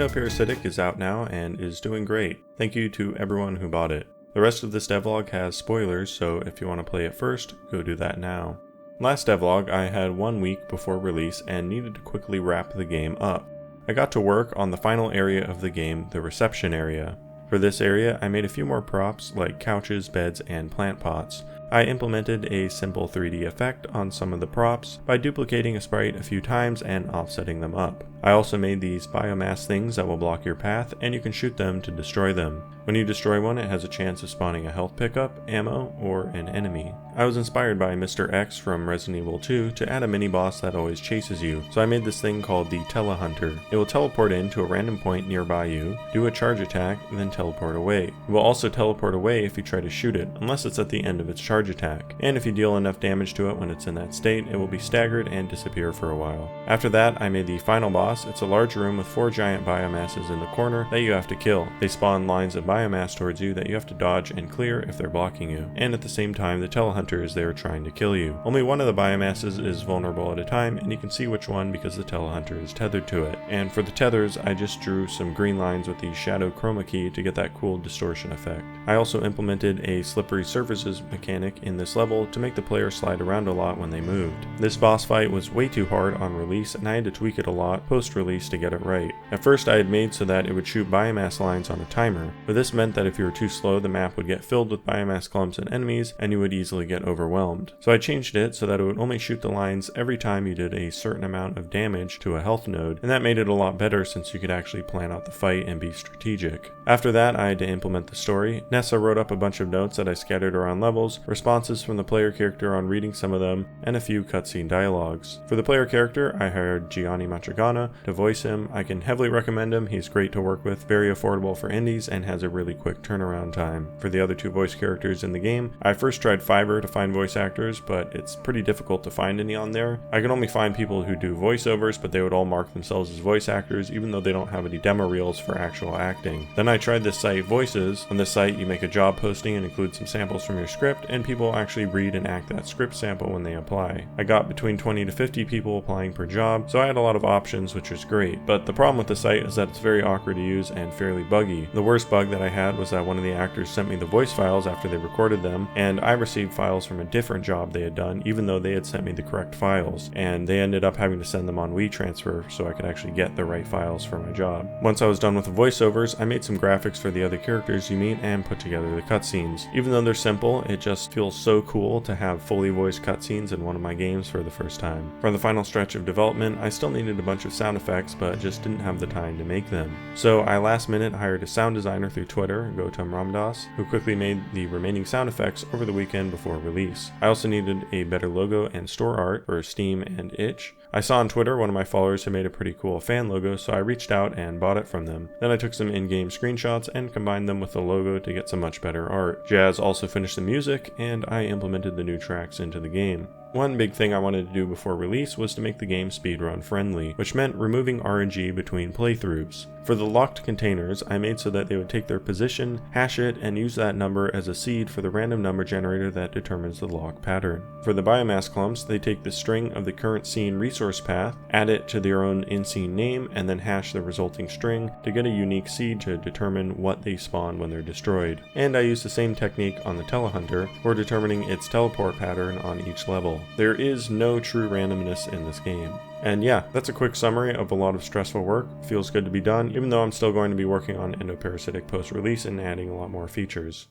Endoparasitic is out now and is doing great. Thank you to everyone who bought it. The rest of this devlog has spoilers, so if you want to play it first, go do that now. Last devlog I had 1 week before release and needed to quickly wrap the game up. I got to work on the final area of the game, the reception area. For this area, I made a few more props like couches, beds, and plant pots. I implemented a simple 3D effect on some of the props by duplicating a sprite a few times and offsetting them up. I also made these biomass things that will block your path, and you can shoot them to destroy them. When you destroy one, it has a chance of spawning a health pickup, ammo, or an enemy. I was inspired by Mr. X from Resident Evil 2 to add a mini-boss that always chases you, so I made this thing called the Telehunter. It will teleport in to a random point nearby you, do a charge attack, and then teleport away. It will also teleport away if you try to shoot it, unless it's at the end of its charge attack. And if you deal enough damage to it when it's in that state, it will be staggered and disappear for a while. After that, I made the final boss. It's a large room with 4 giant biomasses in the corner that you have to kill. They spawn lines of biomass towards you that you have to dodge and clear if they're blocking you. And at the same time, the Telehunter is there trying to kill you. Only one of the biomasses is vulnerable at a time, and you can see which one because the Telehunter is tethered to it. And for the tethers, I just drew some green lines with the shadow chroma key to get that cool distortion effect. I also implemented a slippery surfaces mechanic in this level to make the player slide around a lot when they moved. This boss fight was way too hard on release, and I had to tweak it a lot post-release to get it right. At first I had made so that it would shoot biomass lines on a timer, but this meant that if you were too slow, the map would get filled with biomass clumps and enemies, and you would easily get overwhelmed. So I changed it so that it would only shoot the lines every time you did a certain amount of damage to a health node, and that made it a lot better since you could actually plan out the fight and be strategic. After that, I had to implement the story. Nessa wrote up a bunch of notes that I scattered around levels, responses from the player character on reading some of them, and a few cutscene dialogues. For the player character, I hired Gianni Matrigana to voice him. I can heavily recommend him. He's great to work with, very affordable for indies, and has a really quick turnaround time. For the other 2 voice characters in the game, I first tried Fiverr to find voice actors, but it's pretty difficult to find any on there. I can only find people who do voiceovers, but they would all mark themselves as voice actors, even though they don't have any demo reels for actual acting. Then I tried this site, Voices. On this site, you make a job posting and include some samples from your script, and people actually read and act that script sample when they apply. I got between 20 to 50 people applying per job, so I had a lot of options, which was great. But the problem with the site is that it's very awkward to use and fairly buggy. The worst bug that I had was that one of the actors sent me the voice files after they recorded them, and I received files from a different job they had done, even though they had sent me the correct files, and they ended up having to send them on WeTransfer so I could actually get the right files for my job. Once I was done with the voiceovers, I made some graphics for the other characters you meet and put together the cutscenes. Even though they're simple, it just feels so cool to have fully voiced cutscenes in one of my games for the first time. For the final stretch of development, I still needed a bunch of sound effects, but just didn't have the time to make them. So I last minute hired a sound designer through Twitter, Gautam Ramdas, who quickly made the remaining sound effects over the weekend before release. I also needed a better logo and store art for Steam and Itch. I saw on Twitter one of my followers had made a pretty cool fan logo, so I reached out and bought it from them. Then I took some in-game screenshots and combined them with the logo to get some much better art. Jazz also finished the music, and I implemented the new tracks into the game. One big thing I wanted to do before release was to make the game speedrun friendly, which meant removing RNG between playthroughs. For the locked containers, I made so that they would take their position, hash it, and use that number as a seed for the random number generator that determines the lock pattern. For the biomass clumps, they take the string of the current scene resource path, add it to their own in-scene name, and then hash the resulting string to get a unique seed to determine what they spawn when they're destroyed. And I used the same technique on the Telehunter for determining its teleport pattern on each level. There is no true randomness in this game. And yeah, that's a quick summary of a lot of stressful work. Feels good to be done, even though I'm still going to be working on Endoparasitic post-release and adding a lot more features.